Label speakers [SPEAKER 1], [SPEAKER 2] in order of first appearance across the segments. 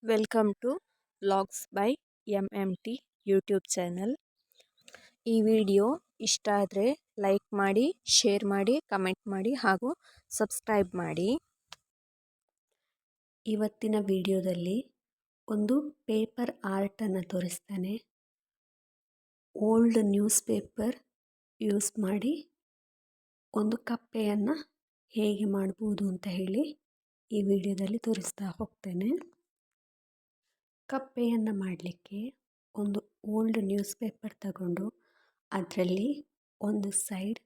[SPEAKER 1] Welcome to vlogs by MMT YouTube channel. ಈ video ಇಷ್ಟ ಆದರೆ ಲೈಕ್ ಮಾಡಿ, ಶೇರ್ ಮಾಡಿ, ಕಮೆಂಟ್ ಮಾಡಿ ಹಾಗೂ ಸಬ್ಸ್ಕ್ರೈಬ್ ಮಾಡಿ. ಇವತ್ತಿನ ವಿಡಿಯೋದಲ್ಲಿ ಒಂದು ಪೇಪರ್ ಆರ್ಟನ್ನು ತೋರಿಸ್ತಾನೆ. ಓಲ್ಡ್ ನ್ಯೂಸ್ ಪೇಪರ್ ಯೂಸ್ ಮಾಡಿ ಒಂದು ಕಪ್ಪೆಯನ್ನು ಹೇಗೆ ಮಾಡ್ಬೋದು ಅಂತ ಹೇಳಿ ಈ ವಿಡಿಯೋದಲ್ಲಿ ತೋರಿಸ್ತಾ ಹೋಗ್ತೇನೆ. ಕಪ್ಪೆಯನ್ನು ಮಾಡಲಿಕ್ಕೆ ಒಂದು ಓಲ್ಡ್ ನ್ಯೂಸ್ ಪೇಪರ್ ತಗೊಂಡು ಅದರಲ್ಲಿ ಒಂದು ಸೈಡ್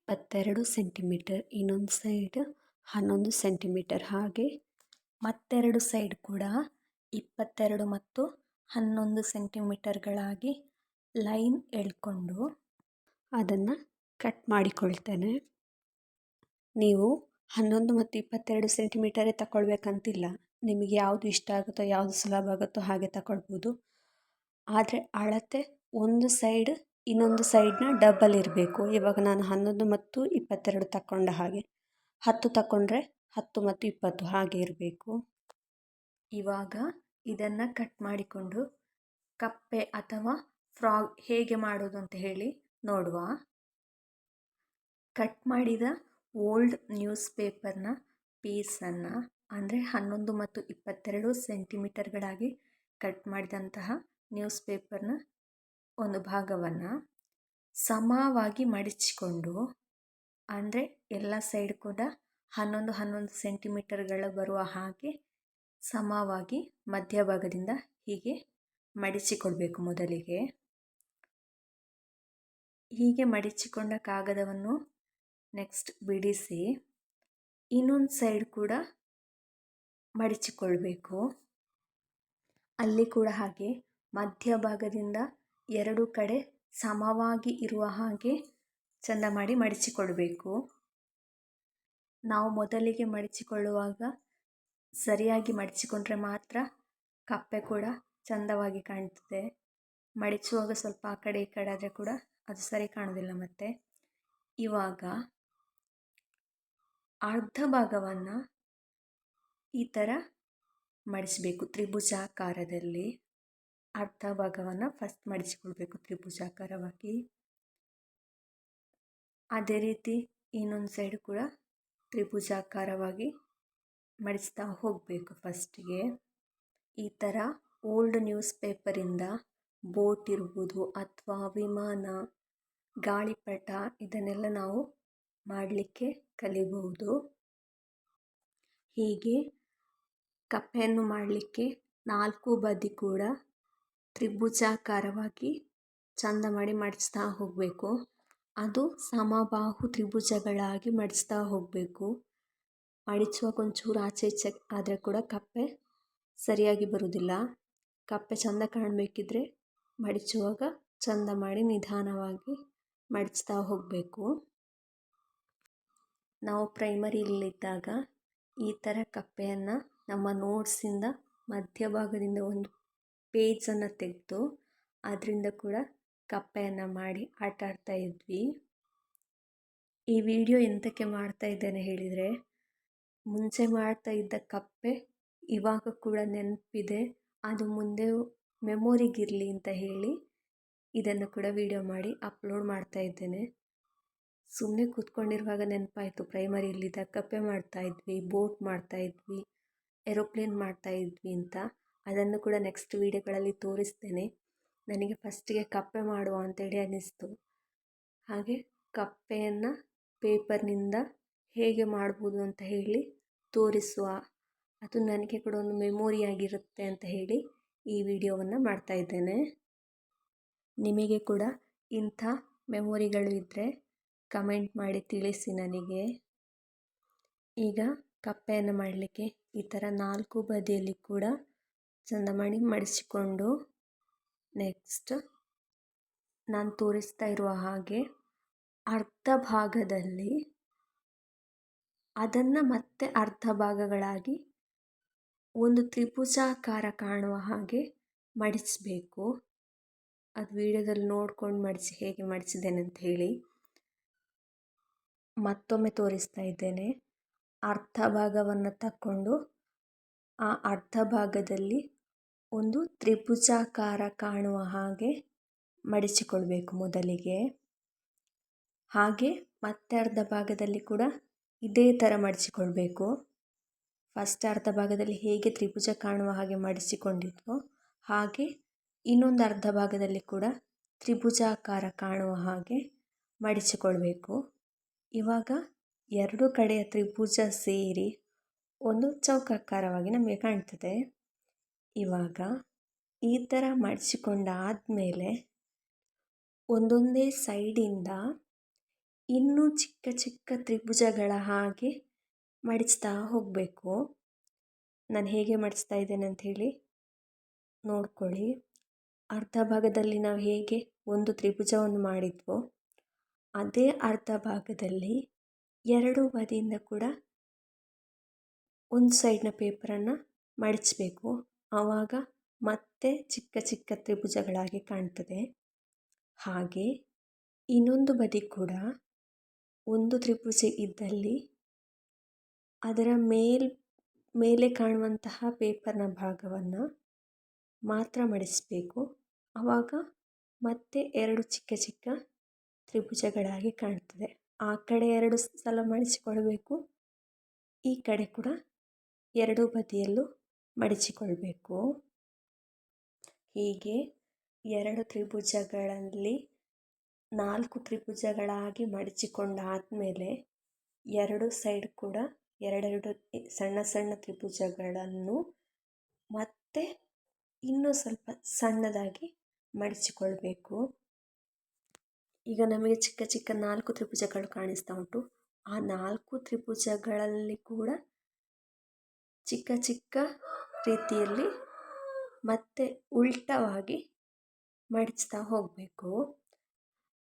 [SPEAKER 1] 22 ಸೆಂಟಿಮೀಟರ್, ಇನ್ನೊಂದು ಸೈಡ್ 11 ಸೆಂಟಿಮೀಟರ್, ಹಾಗೆ ಮತ್ತೆರಡು ಸೈಡ್ ಕೂಡ 22 ಮತ್ತು 11 ಸೆಂಟಿಮೀಟರ್ಗಳಾಗಿ ಲೈನ್ ಎಳ್ಕೊಂಡು ಅದನ್ನು ಕಟ್ ಮಾಡಿಕೊಳ್ತೇನೆ. ನೀವು 11 ಮತ್ತು 22 ಸೆಂಟಿಮೀಟರೇ ತಗೊಳ್ಬೇಕಂತಿಲ್ಲ. ನಿಮಗೆ ಯಾವುದು ಇಷ್ಟ ಆಗುತ್ತೋ, ಯಾವುದು ಸುಲಭ ಆಗುತ್ತೋ ಹಾಗೆ ತಗೊಳ್ಬೋದು. ಆದರೆ ಅಳತೆ ಒಂದು ಸೈಡ್ ಇನ್ನೊಂದು ಸೈಡ್ನ ಡಬಲ್ ಇರಬೇಕು. ಇವಾಗ ನಾನು 11 ಮತ್ತು 22 ತಗೊಂಡ ಹಾಗೆ 10 ತಗೊಂಡ್ರೆ 10 ಮತ್ತು 20 ಹಾಗೆ ಇರಬೇಕು. ಇವಾಗ ಇದನ್ನು ಕಟ್ ಮಾಡಿಕೊಂಡು ಕಪ್ಪೆ ಅಥವಾ ಫ್ರಾಗ್ ಹೇಗೆ ಮಾಡೋದು ಅಂತ ಹೇಳಿ ನೋಡುವ. ಕಟ್ ಮಾಡಿದ ಓಲ್ಡ್ ನ್ಯೂಸ್ ಪೇಪರ್ನ ಪೀಸನ್ನು, ಅಂದರೆ 11 ಮತ್ತು 22 ಸೆಂಟಿಮೀಟರ್ಗಳಾಗಿ ಕಟ್ ಮಾಡಿದಂತಹ ನ್ಯೂಸ್ ಪೇಪರ್ನ ಒಂದು ಭಾಗವನ್ನು ಸಮವಾಗಿ ಮಡಚಿಕೊಂಡು, ಅಂದರೆ ಎಲ್ಲ ಸೈಡ್ ಕೂಡ 11 ಸೆಂಟಿಮೀಟರ್ಗಳು ಬರುವ ಹಾಗೆ ಸಮವಾಗಿ ಮಧ್ಯಭಾಗದಿಂದ ಹೀಗೆ ಮಡಚಿಕೊಳ್ಬೇಕು. ಮೊದಲಿಗೆ ಹೀಗೆ ಮಡಚಿಕೊಂಡ ಕಾಗದವನ್ನು ನೆಕ್ಸ್ಟ್ ಬಿಡಿಸಿ ಇನ್ನೊಂದು ಸೈಡ್ ಕೂಡ ಮಡಚಿಕೊಳ್ಬೇಕು. ಅಲ್ಲಿ ಕೂಡ ಹಾಗೆ ಮಧ್ಯಭಾಗದಿಂದ ಎರಡು ಕಡೆ ಸಮವಾಗಿ ಇರುವ ಹಾಗೆ ಚೆಂದ ಮಾಡಿ ಮಡಚಿಕೊಳ್ಬೇಕು. ನಾವು ಮೊದಲಿಗೆ ಮಡಚಿಕೊಳ್ಳುವಾಗ ಸರಿಯಾಗಿ ಮಡಚಿಕೊಂಡ್ರೆ ಮಾತ್ರ ಕಪ್ಪೆ ಕೂಡ ಚೆಂದವಾಗಿ ಕಾಣ್ತದೆ. ಮಡಚುವಾಗ ಸ್ವಲ್ಪ ಆ ಕಡೆ ಈ ಕಡೆ ಆದರೆ ಕೂಡ ಅದು ಸರಿ ಕಾಣೋದಿಲ್ಲ. ಮತ್ತು ಇವಾಗ ಅರ್ಧ ಭಾಗವನ್ನು ಈ ಥರ ಮಡಿಸಬೇಕು. ತ್ರಿಭುಜಾಕಾರದಲ್ಲಿ ಅರ್ಧ ಭಾಗವನ್ನು ಫಸ್ಟ್ ಮಡಿಸಿಕೊಳ್ಬೇಕು ತ್ರಿಭುಜಾಕಾರವಾಗಿ. ಅದೇ ರೀತಿ ಇನ್ನೊಂದು ಸೈಡ್ ಕೂಡ ತ್ರಿಭುಜಾಕಾರವಾಗಿ ಮಡಿಸ್ತಾ ಹೋಗಬೇಕು. ಫಸ್ಟಿಗೆ ಈ ಥರ ಓಲ್ಡ್ ನ್ಯೂಸ್ ಪೇಪರಿಂದ ಬೋಟ್ ಇರ್ಬೋದು ಅಥವಾ ವಿಮಾನ, ಗಾಳಿಪಟ ಇದನ್ನೆಲ್ಲ ನಾವು ಮಾಡಲಿಕ್ಕೆ ಕಲಿಬಹುದು. ಹೀಗೆ ಕಪ್ಪೆಯನ್ನು ಮಾಡಲಿಕ್ಕೆ 4 ಬದಿ ಕೂಡ ತ್ರಿಭುಜಾಕಾರವಾಗಿ ಚಂದ ಮಾಡಿ ಮಡಿಸ್ತಾ ಹೋಗಬೇಕು. ಅದು ಸಮಬಾಹು ತ್ರಿಭುಜಗಳಾಗಿ ಮಡಿಸ್ತಾ ಹೋಗಬೇಕು. ಮಡಿಸುವಾಗ ಒಂಚೂರು ಆಚೆ ಈಚೆ ಆದರೆ ಕೂಡ ಕಪ್ಪೆ ಸರಿಯಾಗಿ ಬರುವುದಿಲ್ಲ. ಕಪ್ಪೆ ಚಂದ ಕಾಣಬೇಕಿದ್ರೆ ಮಡಿಸುವಾಗ ಚಂದ ಮಾಡಿ ನಿಧಾನವಾಗಿ ಮಡಿಸ್ತಾ ಹೋಗಬೇಕು. ನಾವು ಪ್ರೈಮರಿಯಲ್ಲಿದ್ದಾಗ ಈ ಥರ ಕಪ್ಪೆಯನ್ನು ನಮ್ಮ ನೋಟ್ಸಿಂದ ಮಧ್ಯಭಾಗದಿಂದ ಒಂದು ಪೇಜನ್ನು ತೆಗೆದು ಅದರಿಂದ ಕೂಡ ಕಪ್ಪೆಯನ್ನು ಮಾಡಿ ಆಟ ಆಡ್ತಾ ಇದ್ವಿ. ಈ ವಿಡಿಯೋ ಎಂತಕ್ಕೆ ಮಾಡ್ತಾ ಇದ್ದೇನೆ ಹೇಳಿದರೆ, ಮುಂಚೆ ಮಾಡ್ತಾ ಇದ್ದ ಕಪ್ಪೆ ಇವಾಗ ಕೂಡ ನೆನಪಿದೆ, ಅದು ಮುಂದೆ ಮೆಮೊರಿಗಿರಲಿ ಅಂತ ಹೇಳಿ ಇದನ್ನು ಕೂಡ ವಿಡಿಯೋ ಮಾಡಿ ಅಪ್ಲೋಡ್ ಮಾಡ್ತಾ ಇದ್ದೇನೆ. ಸುಮ್ಮನೆ ಕೂತ್ಕೊಂಡಿರುವಾಗ ನೆನಪಾಯಿತು, ಪ್ರೈಮರಿಯಲ್ಲಿದ್ದ ಕಪ್ಪೆ ಮಾಡ್ತಾಯಿದ್ವಿ, ಬೋಟ್ ಮಾಡ್ತಾಯಿದ್ವಿ, ಏರೋಪ್ಲೇನ್ ಮಾಡ್ತಾಯಿದ್ವಿ ಅಂತ. ಅದನ್ನು ಕೂಡ ನೆಕ್ಸ್ಟ್ ವೀಡಿಯೋಗಳಲ್ಲಿ ತೋರಿಸ್ತೇನೆ. ನನಗೆ ಫಸ್ಟಿಗೆ ಕಪ್ಪೆ ಮಾಡುವ ಅಂತೇಳಿ ಅನ್ನಿಸ್ತು. ಹಾಗೆ ಕಪ್ಪೆಯನ್ನು ಪೇಪರ್ನಿಂದ ಹೇಗೆ ಮಾಡ್ಬೋದು ಅಂತ ಹೇಳಿ ತೋರಿಸುವ, ಅದು ನನಗೆ ಕೂಡ ಒಂದು ಮೆಮೊರಿಯಾಗಿರುತ್ತೆ ಅಂತ ಹೇಳಿ ಈ ವಿಡಿಯೋವನ್ನು ಮಾಡ್ತಾಯಿದ್ದೇನೆ. ನಿಮಗೆ ಕೂಡ ಇಂಥ ಮೆಮೊರಿಗಳು ಇದ್ದರೆ ಕಮೆಂಟ್ ಮಾಡಿ ತಿಳಿಸಿ ನನಗೆ. ಈಗ ಕಪ್ಪೆಯನ್ನು ಮಾಡಲಿಕ್ಕೆ ಈ ಥರ 4 ಬದಿಯಲ್ಲಿ ಕೂಡ ಚಂದ ಮಾಡಿ ಮಡಿಸಿಕೊಂಡು, ನೆಕ್ಸ್ಟ್ ನಾನು ತೋರಿಸ್ತಾ ಇರುವ ಹಾಗೆ ಅರ್ಧ ಭಾಗದಲ್ಲಿ ಅದನ್ನು ಮತ್ತೆ ಅರ್ಧ ಭಾಗಗಳಾಗಿ ಒಂದು ತ್ರಿಭುಜಾಕಾರ ಕಾಣುವ ಹಾಗೆ ಮಡಿಸಬೇಕು. ಅದು ವಿಡಿಯೋದಲ್ಲಿ ನೋಡ್ಕೊಂಡು ಮಡಿಸಿ ಹೇಗೆ ಮಡಿಸಿದ್ದೇನೆ ಅಂತ ಹೇಳಿ. ಮತ್ತೊಮ್ಮೆ ತೋರಿಸ್ತಾ ಇದ್ದೇನೆ. ಅರ್ಧ ಭಾಗವನ್ನು ತಕ್ಕೊಂಡು ಆ ಅರ್ಧ ಭಾಗದಲ್ಲಿ ಒಂದು ತ್ರಿಭುಜಾಕಾರ ಕಾಣುವ ಹಾಗೆ ಮಡಿಚಿಕೊಳ್ಬೇಕು ಮೊದಲಿಗೆ. ಹಾಗೆ ಮತ್ತೆ ಅರ್ಧ ಭಾಗದಲ್ಲಿ ಕೂಡ ಇದೇ ಥರ ಮಡಿಚಿಕೊಳ್ಬೇಕು. ಫಸ್ಟ್ ಅರ್ಧ ಭಾಗದಲ್ಲಿ ಹೇಗೆ ತ್ರಿಭುಜ ಕಾಣುವ ಹಾಗೆ ಮಡಿಚಿಕೊಂಡಿದ್ವೋ ಹಾಗೆ ಇನ್ನೊಂದು ಅರ್ಧ ಭಾಗದಲ್ಲಿ ಕೂಡ ತ್ರಿಭುಜಾಕಾರ ಕಾಣುವ ಹಾಗೆ ಮಡಿಚಿಕೊಳ್ಬೇಕು. ಇವಾಗ ಎರಡು ಕಡೆಯ ತ್ರಿಭುಜ ಸೇರಿ ಒಂದು ಚೌಕಾಕಾರವಾಗಿ ನಮಗೆ ಕಾಣ್ತದೆ. ಇವಾಗ ಈ ಥರ ಮಡಿಚಿಕೊಂಡಾದಮೇಲೆ ಒಂದೊಂದೇ ಸೈಡಿಂದ ಇನ್ನೂ ಚಿಕ್ಕ ಚಿಕ್ಕ ತ್ರಿಭುಜಗಳ ಹಾಗೆ ಮಡಿಸ್ತಾ ಹೋಗಬೇಕು. ನಾನು ಹೇಗೆ ಮಡಿಸ್ತಾ ಇದ್ದೇನೆ ಅಂಥೇಳಿ ನೋಡ್ಕೊಳ್ಳಿ. ಅರ್ಧ ಭಾಗದಲ್ಲಿ ನಾವು ಹೇಗೆ ಒಂದು ತ್ರಿಭುಜವನ್ನು ಮಾಡಿದ್ವೋ ಅದೇ ಅರ್ಧ ಭಾಗದಲ್ಲಿ ಎರಡು ಬದಿಯಿಂದ ಕೂಡ ಒಂದು ಸೈಡ್ನ ಪೇಪರನ್ನು ಮಡಿಚಬೇಕು. ಆವಾಗ ಮತ್ತೆ ಚಿಕ್ಕ ಚಿಕ್ಕ ತ್ರಿಭುಜಗಳಾಗಿ ಕಾಣ್ತದೆ. ಹಾಗೆ ಇನ್ನೊಂದು ಬದಿ ಕೂಡ ಒಂದು ತ್ರಿಭುಜ ಇದ್ದಲ್ಲಿ ಅದರ ಮೇಲೆ ಕಾಣುವಂತಹ ಪೇಪರ್ನ ಭಾಗವನ್ನು ಮಾತ್ರ ಮಡಿಸಬೇಕು. ಆವಾಗ ಮತ್ತೆ ಎರಡು ಚಿಕ್ಕ ಚಿಕ್ಕ ತ್ರಿಭುಜಗಳಾಗಿ ಕಾಣ್ತದೆ. ಆ ಕಡೆ ಎರಡು ಸಲ ಮಡಿಚಿಕೊಳ್ಬೇಕು, ಈ ಕಡೆ ಕೂಡ ಎರಡೂ ಬದಿಯಲ್ಲೂ ಮಡಿಚಿಕೊಳ್ಬೇಕು. ಹೀಗೆ ಎರಡು ತ್ರಿಭುಜಗಳಲ್ಲಿ 4 ತ್ರಿಭುಜಗಳಾಗಿ ಮಡಿಚಿಕೊಂಡಾದಮೇಲೆ ಎರಡು ಸೈಡ್ ಕೂಡ ಎರಡೆರಡು ಸಣ್ಣ ಸಣ್ಣ ತ್ರಿಭುಜಗಳನ್ನು ಮತ್ತೆ ಇನ್ನೂ ಸ್ವಲ್ಪ ಸಣ್ಣದಾಗಿ ಮಡಿಚಿಕೊಳ್ಬೇಕು. ಈಗ ನಮಗೆ ಚಿಕ್ಕ ಚಿಕ್ಕ 4 ತ್ರಿಭುಜಗಳು ಕಾಣಿಸ್ತಾ ಉಂಟು. ಆ 4 ತ್ರಿಭುಜಗಳಲ್ಲಿ ಕೂಡ ಚಿಕ್ಕ ಚಿಕ್ಕ ರೀತಿಯಲ್ಲಿ ಮತ್ತೆ ಉಲ್ಟವಾಗಿ ಮಡಿಚ್ತಾ ಹೋಗಬೇಕು.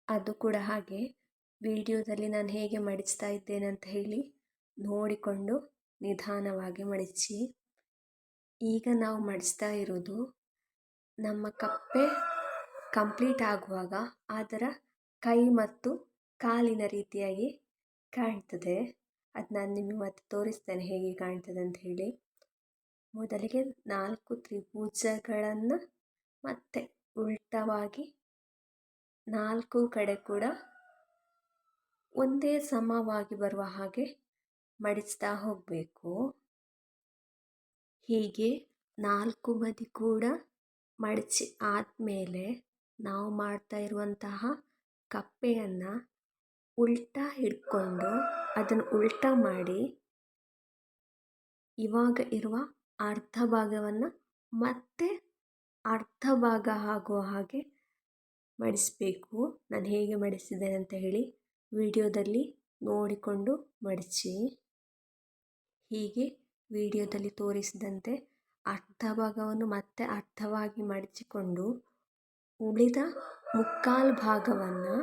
[SPEAKER 1] ಅದು ಕೂಡ ಹಾಗೆ ವಿಡಿಯೋದಲ್ಲಿ ನಾನು ಹೇಗೆ ಮಡಿಚ್ತಾ ಇದ್ದೇನೆ ಅಂತ ಹೇಳಿ ನೋಡಿಕೊಂಡು ನಿಧಾನವಾಗಿ ಮಡಿಚಿ. ಈಗ ನಾವು ಮಡಿಸ್ತಾ ಇರೋದು ನಮ್ಮ ಕಪ್ಪೆ ಕಂಪ್ಲೀಟ್ ಆಗುವಾಗ ಅದರ ಕೈ ಮತ್ತು ಕಾಲಿನ ರೀತಿಯಾಗಿ ಕಾಣ್ತದೆ. ಅದು ನಾನು ನಿಮಗೆ ಮತ್ತೆ ತೋರಿಸ್ತೇನೆ ಹೇಗೆ ಕಾಣ್ತದೆ ಅಂತ ಹೇಳಿ. ಮೊದಲಿಗೆ 4 ತ್ರಿಭುಜಗಳನ್ನು ಮತ್ತೆ ಉಲ್ಟವಾಗಿ 4 ಕಡೆ ಕೂಡ ಒಂದೇ ಸಮವಾಗಿ ಬರುವ ಹಾಗೆ ಮಡಿಚ್ತಾ ಹೋಗಬೇಕು. ಹೀಗೆ 4 ಬದಿ ಕೂಡ ಮಡಿಚಿ ಆದಮೇಲೆ ನಾವು ಮಾಡ್ತಾ ಇರುವಂತಹ ಕಪ್ಪೆಯನ್ನು ಉಲ್ಟಾ ಹಿಡ್ಕೊಂಡು ಅದನ್ನು ಉಲ್ಟಾ ಮಾಡಿ ಇವಾಗ ಇರುವ ಅರ್ಧ ಭಾಗವನ್ನು ಮತ್ತೆ ಅರ್ಧ ಭಾಗ ಆಗುವ ಹಾಗೆ ಮಡಿಸಬೇಕು. ನಾನು ಹೇಗೆ ಮಡಿಸಿದ್ದೇನೆ ಅಂತ ಹೇಳಿ ವಿಡಿಯೋದಲ್ಲಿ ನೋಡಿಕೊಂಡು ಮಡಿಚಿ. ಹೀಗೆ ವಿಡಿಯೋದಲ್ಲಿ ತೋರಿಸಿದಂತೆ ಅರ್ಧ ಭಾಗವನ್ನು ಮತ್ತೆ ಅರ್ಧವಾಗಿ ಮಡಿಚಿಕೊಂಡು ಉಳಿದ ಮುಕ್ಕಾಲು ಭಾಗವನ್ನು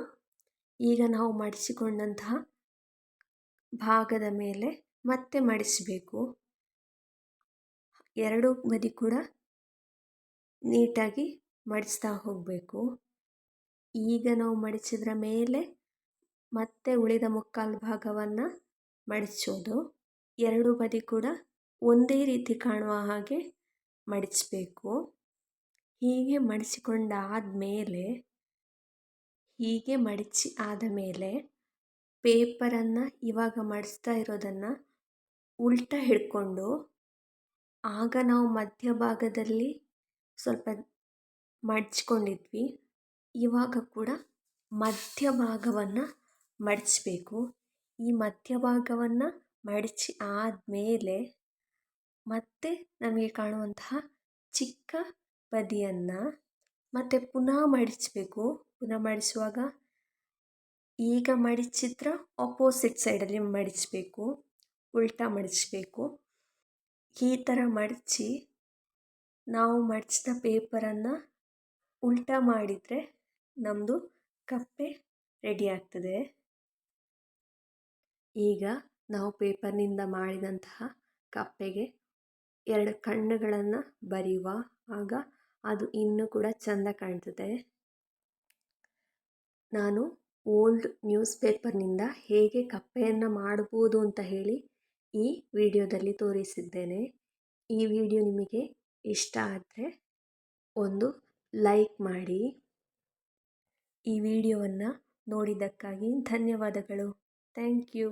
[SPEAKER 1] ಈಗ ನಾವು ಮಡಿಸಿಕೊಂಡಂತಹ ಭಾಗದ ಮೇಲೆ ಮತ್ತೆ ಮಡಿಸಬೇಕು. ಎರಡು ಬದಿ ಕೂಡ ನೀಟಾಗಿ ಮಡಿಸ್ತಾ ಹೋಗಬೇಕು. ಈಗ ನಾವು ಮಡಿಸಿದ್ರ ಮೇಲೆ ಮತ್ತೆ ಉಳಿದ ಮುಕ್ಕಾಲು ಭಾಗವನ್ನು ಮಡಿಚೋದು. ಎರಡು ಬದಿ ಕೂಡ ಒಂದೇ ರೀತಿ ಕಾಣುವ ಹಾಗೆ ಮಡಿಚಬೇಕು. ಹೀಗೆ ಮಡಿಸಿಕೊಂಡಾದಮೇಲೆ ಹೀಗೆ ಮಡಿಚಿ ಆದ ಮೇಲೆ ಪೇಪರನ್ನು ಇವಾಗ ಮಡಿಸ್ತಾ ಇರೋದನ್ನು ಉಲ್ಟಾ ಹಿಡ್ಕೊಂಡು ಆಗ ನಾವು ಮಧ್ಯಭಾಗದಲ್ಲಿ ಸ್ವಲ್ಪ ಮಡಿಚ್ಕೊಂಡಿದ್ವಿ. ಇವಾಗ ಕೂಡ ಮಧ್ಯಭಾಗವನ್ನು ಮಡಿಚಬೇಕು. ಈ ಮಧ್ಯಭಾಗವನ್ನು ಮಡಿಚಿ ಆದಮೇಲೆ ಮತ್ತೆ ನಮಗೆ ಕಾಣುವಂತಹ ಚಿಕ್ಕ ಬದಿಯನ್ನು ಮತ್ತೆ ಪುನಃ ಮಡಿಚಬೇಕು. ಪುನಃ ಮಡಿಸುವಾಗ ಈಗ ಮಡಿಚಿದ್ರ ಆಪೋಸಿಟ್ ಸೈಡಲ್ಲಿ ಮಡಿಚಬೇಕು, ಉಲ್ಟಾ ಮಡಿಚಬೇಕು. ಈ ಥರ ಮಡಿಚಿ ನಾವು ಮಡಿಸಿದ ಪೇಪರನ್ನು ಉಲ್ಟಾ ಮಾಡಿದರೆ ನಮ್ಮದು ಕಪ್ಪೆ ರೆಡಿ ಆಗ್ತದೆ. ಈಗ ನಾವು ಪೇಪರ್ನಿಂದ ಮಾಡಿದಂತಹ ಕಪ್ಪೆಗೆ ಎರಡು ಕಣ್ಣುಗಳನ್ನು ಬರೆಯುವ ಆಗ ಅದು ಇನ್ನೂ ಕೂಡ ಚೆಂದ ಕಾಣ್ತದೆ. ನಾನು ಓಲ್ಡ್ ನ್ಯೂಸ್ ಪೇಪರ್ನಿಂದ ಹೇಗೆ ಕಪ್ಪೆಯನ್ನು ಮಾಡ್ಬೋದು ಅಂತ ಹೇಳಿ ಈ ವಿಡಿಯೋದಲ್ಲಿ ತೋರಿಸಿದ್ದೇನೆ. ಈ ವಿಡಿಯೋ ನಿಮಗೆ ಇಷ್ಟ ಆದರೆ ಒಂದು ಲೈಕ್ ಮಾಡಿ. ಈ ವಿಡಿಯೋವನ್ನು ನೋಡಿದ್ದಕ್ಕಾಗಿ ಧನ್ಯವಾದಗಳು. Thank you.